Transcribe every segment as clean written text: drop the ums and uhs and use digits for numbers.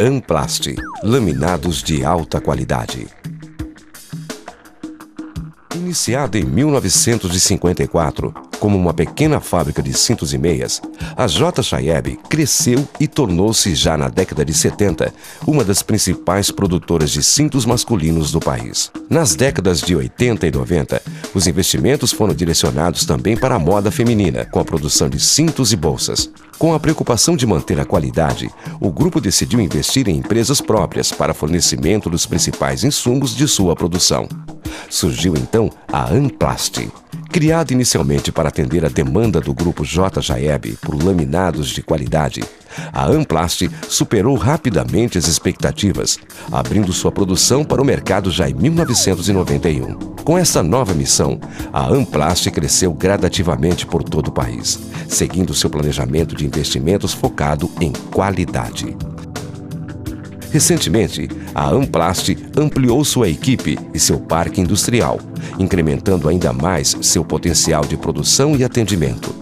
Amplast, laminados de alta qualidade. Iniciada em 1954 como uma pequena fábrica de cintos e meias, a J. Schaieb cresceu e tornou-se, já na década de 70, uma das principais produtoras de cintos masculinos do país. Nas décadas de 80 e 90, os investimentos foram direcionados também para a moda feminina, com a produção de cintos e bolsas. Com a preocupação de manter a qualidade, o grupo decidiu investir em empresas próprias para fornecimento dos principais insumos de sua produção. Surgiu então a Amplast. Criada inicialmente para atender a demanda do grupo J. Schaieb por laminados de qualidade, a Amplast superou rapidamente as expectativas, abrindo sua produção para o mercado já em 1991. Com essa nova missão, a Amplast cresceu gradativamente por todo o país, seguindo seu planejamento de investimentos focado em qualidade. Recentemente, a Amplast ampliou sua equipe e seu parque industrial, incrementando ainda mais seu potencial de produção e atendimento,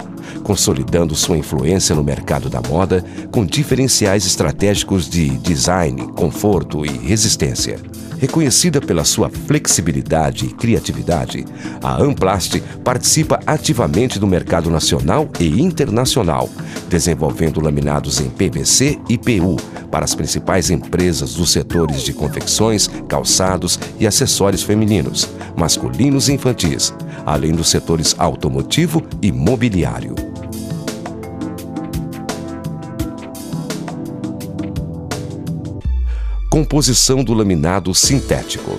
consolidando sua influência no mercado da moda com diferenciais estratégicos de design, conforto e resistência. Reconhecida pela sua flexibilidade e criatividade, a Amplast participa ativamente do mercado nacional e internacional, desenvolvendo laminados em PVC e PU para as principais empresas dos setores de confecções, calçados e acessórios femininos, masculinos e infantis, além dos setores automotivo e mobiliário. Composição do laminado sintético.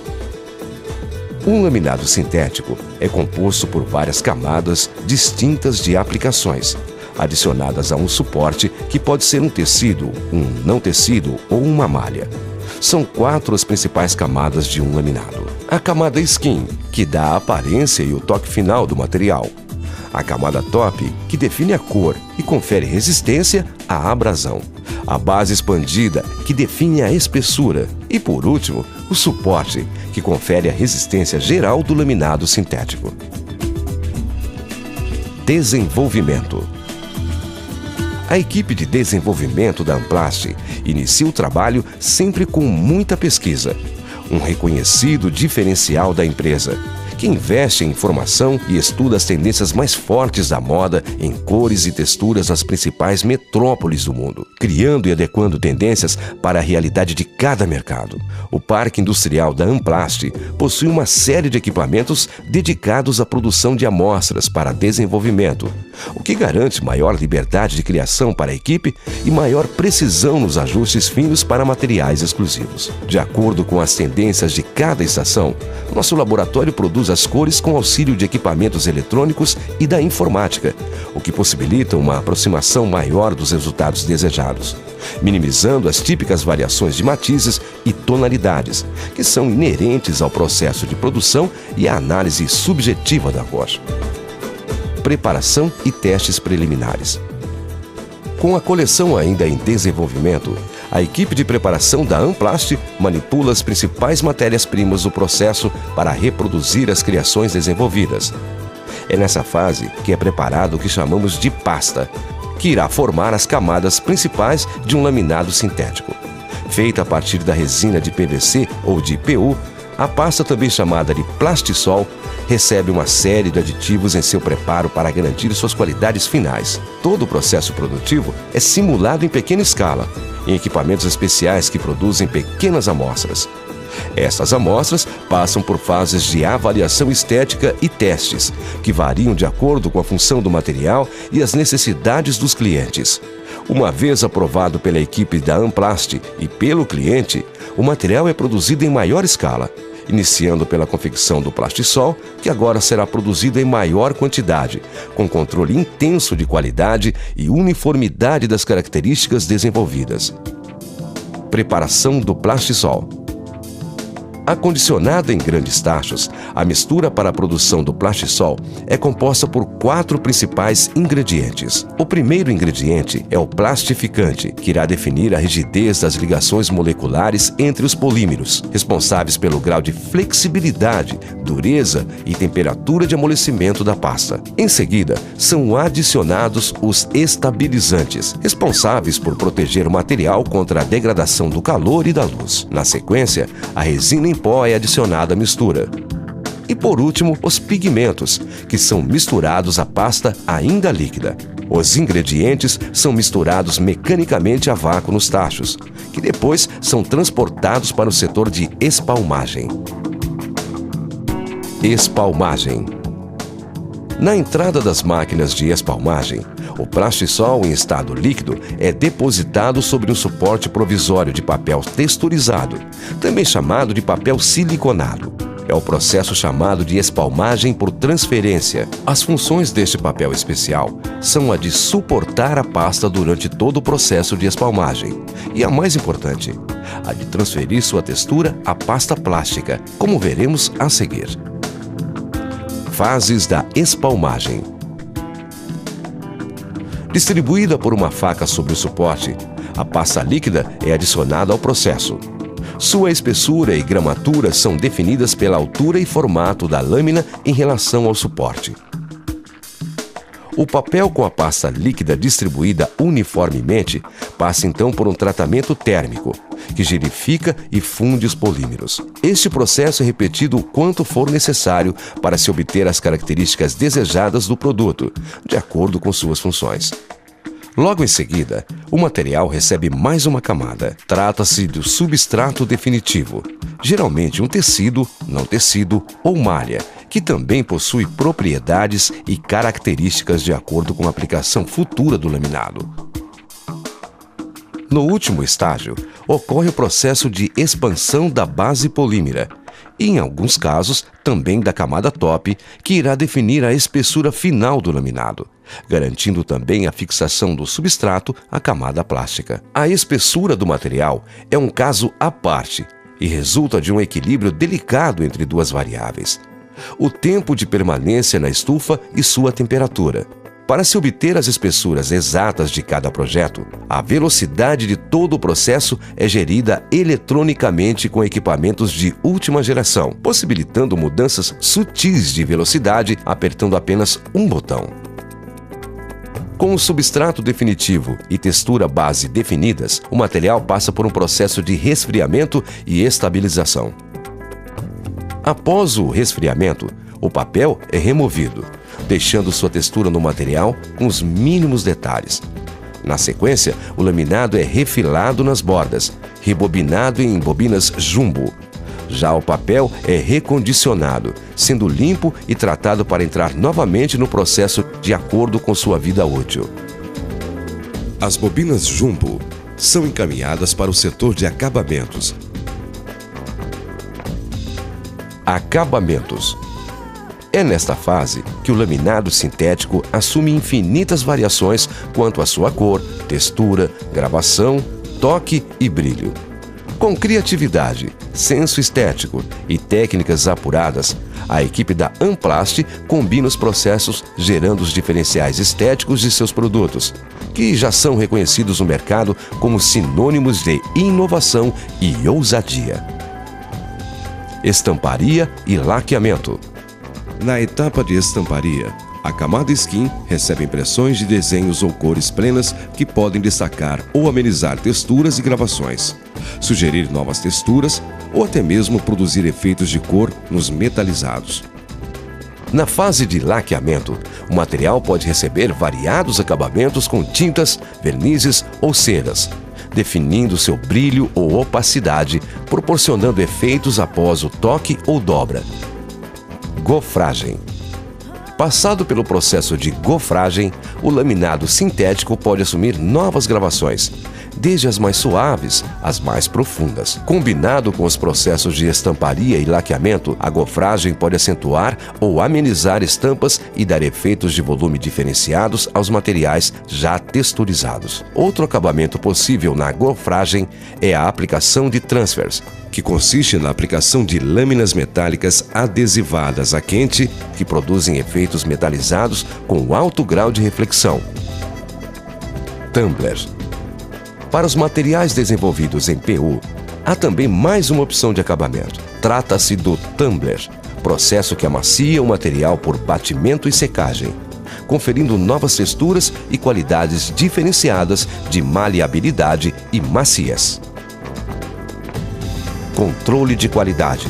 Um laminado sintético é composto por várias camadas distintas de aplicações, adicionadas a um suporte que pode ser um tecido, um não tecido ou uma malha. São 4 as principais camadas de um laminado. A camada skin, que dá a aparência e o toque final do material. A camada top, que define a cor e confere resistência à abrasão. A base expandida, que define a espessura. E, por último, o suporte, que confere a resistência geral do laminado sintético. Desenvolvimento. A equipe de desenvolvimento da Amplast inicia o trabalho sempre com muita pesquisa, um reconhecido diferencial da empresa, que investe em informação e estuda as tendências mais fortes da moda em cores e texturas nas principais metrópoles do mundo, criando e adequando tendências para a realidade de cada mercado. O parque industrial da Amplast possui uma série de equipamentos dedicados à produção de amostras para desenvolvimento, o que garante maior liberdade de criação para a equipe e maior precisão nos ajustes finos para materiais exclusivos. De acordo com as tendências de cada estação, nosso laboratório produz as cores com auxílio de equipamentos eletrônicos e da informática, o que possibilita uma aproximação maior dos resultados desejados, minimizando as típicas variações de matizes e tonalidades, que são inerentes ao processo de produção e à análise subjetiva da cor. Preparação e testes preliminares. Com a coleção ainda em desenvolvimento, a equipe de preparação da Amplast manipula as principais matérias-primas do processo para reproduzir as criações desenvolvidas. É nessa fase que é preparado o que chamamos de pasta, que irá formar as camadas principais de um laminado sintético. Feita a partir da resina de PVC ou de PU, a pasta, também chamada de plastisol, recebe uma série de aditivos em seu preparo para garantir suas qualidades finais. Todo o processo produtivo é simulado em pequena escala, em equipamentos especiais que produzem pequenas amostras. Essas amostras passam por fases de avaliação estética e testes, que variam de acordo com a função do material e as necessidades dos clientes. Uma vez aprovado pela equipe da Amplast e pelo cliente, o material é produzido em maior escala, iniciando pela confecção do plastisol, que agora será produzido em maior quantidade, com controle intenso de qualidade e uniformidade das características desenvolvidas. Preparação do plastisol. Acondicionada em grandes tachos, a mistura para a produção do Plastisol é composta por 4 principais ingredientes. O primeiro ingrediente é o plastificante, que irá definir a rigidez das ligações moleculares entre os polímeros, responsáveis pelo grau de flexibilidade, dureza e temperatura de amolecimento da pasta. Em seguida, são adicionados os estabilizantes, responsáveis por proteger o material contra a degradação do calor e da luz. Na sequência, a resina em pó é adicionada à mistura. E por último, os pigmentos, que são misturados à pasta ainda líquida. Os ingredientes são misturados mecanicamente a vácuo nos tachos, que depois são transportados para o setor de espalmagem. Espalmagem. Na entrada das máquinas de espalmagem, o Plastisol em estado líquido é depositado sobre um suporte provisório de papel texturizado, também chamado de papel siliconado. É o processo chamado de espalmagem por transferência. As funções deste papel especial são a de suportar a pasta durante todo o processo de espalmagem e a mais importante, a de transferir sua textura à pasta plástica, como veremos a seguir. Fases da espalmagem. Distribuída por uma faca sobre o suporte, a pasta líquida é adicionada ao processo. Sua espessura e gramatura são definidas pela altura e formato da lâmina em relação ao suporte. O papel com a pasta líquida distribuída uniformemente passa então por um tratamento térmico, que gelifica e funde os polímeros. Este processo é repetido o quanto for necessário para se obter as características desejadas do produto, de acordo com suas funções. Logo em seguida, o material recebe mais uma camada. Trata-se do substrato definitivo, geralmente um tecido, não tecido ou malha, que também possui propriedades e características de acordo com a aplicação futura do laminado. No último estágio, ocorre o processo de expansão da base polímera e, em alguns casos, também da camada top, que irá definir a espessura final do laminado, garantindo também a fixação do substrato à camada plástica. A espessura do material é um caso à parte e resulta de um equilíbrio delicado entre duas variáveis: o tempo de permanência na estufa e sua temperatura. Para se obter as espessuras exatas de cada projeto, a velocidade de todo o processo é gerida eletronicamente com equipamentos de última geração, possibilitando mudanças sutis de velocidade apertando apenas um botão. Com o substrato definitivo e textura base definidas, o material passa por um processo de resfriamento e estabilização. Após o resfriamento, o papel é removido, deixando sua textura no material com os mínimos detalhes. Na sequência, o laminado é refilado nas bordas, rebobinado em bobinas jumbo. Já o papel é recondicionado, sendo limpo e tratado para entrar novamente no processo de acordo com sua vida útil. As bobinas jumbo são encaminhadas para o setor de acabamentos. Acabamentos. É nesta fase que o laminado sintético assume infinitas variações quanto à sua cor, textura, gravação, toque e brilho. Com criatividade, senso estético e técnicas apuradas, a equipe da Amplast combina os processos gerando os diferenciais estéticos de seus produtos, que já são reconhecidos no mercado como sinônimos de inovação e ousadia. Estamparia e laqueamento. Na etapa de estamparia, a camada skin recebe impressões de desenhos ou cores plenas que podem destacar ou amenizar texturas e gravações, sugerir novas texturas ou até mesmo produzir efeitos de cor nos metalizados. Na fase de laqueamento, o material pode receber variados acabamentos com tintas, vernizes ou ceras, definindo seu brilho ou opacidade, proporcionando efeitos após o toque ou dobra. Gofragem. Passado pelo processo de gofragem, o laminado sintético pode assumir novas gravações, desde as mais suaves às mais profundas. Combinado com os processos de estamparia e laqueamento, a gofragem pode acentuar ou amenizar estampas e dar efeitos de volume diferenciados aos materiais já texturizados. Outro acabamento possível na gofragem é a aplicação de transfers, que consiste na aplicação de lâminas metálicas adesivadas a quente que produzem efeitos metalizados com alto grau de reflexão. Tumbler. Para os materiais desenvolvidos em PU, há também mais uma opção de acabamento. Trata-se do tumbler, processo que amacia o material por batimento e secagem, conferindo novas texturas e qualidades diferenciadas de maleabilidade e maciez. Controle de qualidade.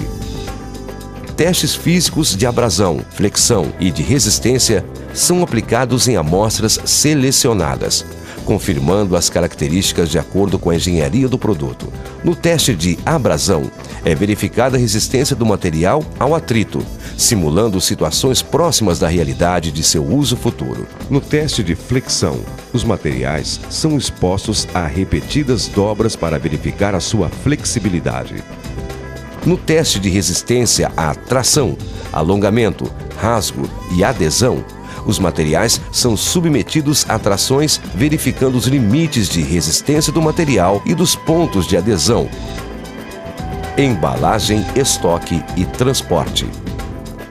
Testes físicos de abrasão, flexão e de resistência são aplicados em amostras selecionadas, confirmando as características de acordo com a engenharia do produto. No teste de abrasão, é verificada a resistência do material ao atrito, simulando situações próximas da realidade de seu uso futuro. No teste de flexão, os materiais são expostos a repetidas dobras para verificar a sua flexibilidade. No teste de resistência à tração, alongamento, rasgo e adesão, os materiais são submetidos a trações, verificando os limites de resistência do material e dos pontos de adesão. Embalagem, estoque e transporte.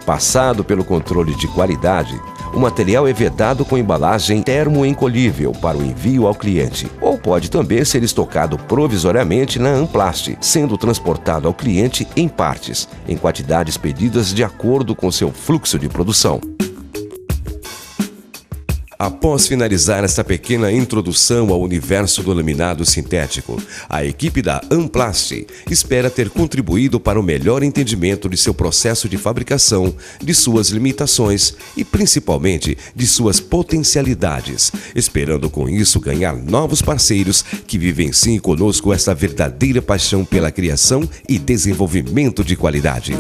Passado pelo controle de qualidade, o material é vedado com embalagem termoencolhível para o envio ao cliente, ou pode também ser estocado provisoriamente na Amplast, sendo transportado ao cliente em partes, em quantidades pedidas de acordo com seu fluxo de produção. Após finalizar esta pequena introdução ao universo do laminado sintético, a equipe da Amplast espera ter contribuído para o melhor entendimento de seu processo de fabricação, de suas limitações e principalmente de suas potencialidades, esperando com isso ganhar novos parceiros que vivenciem conosco esta verdadeira paixão pela criação e desenvolvimento de qualidade.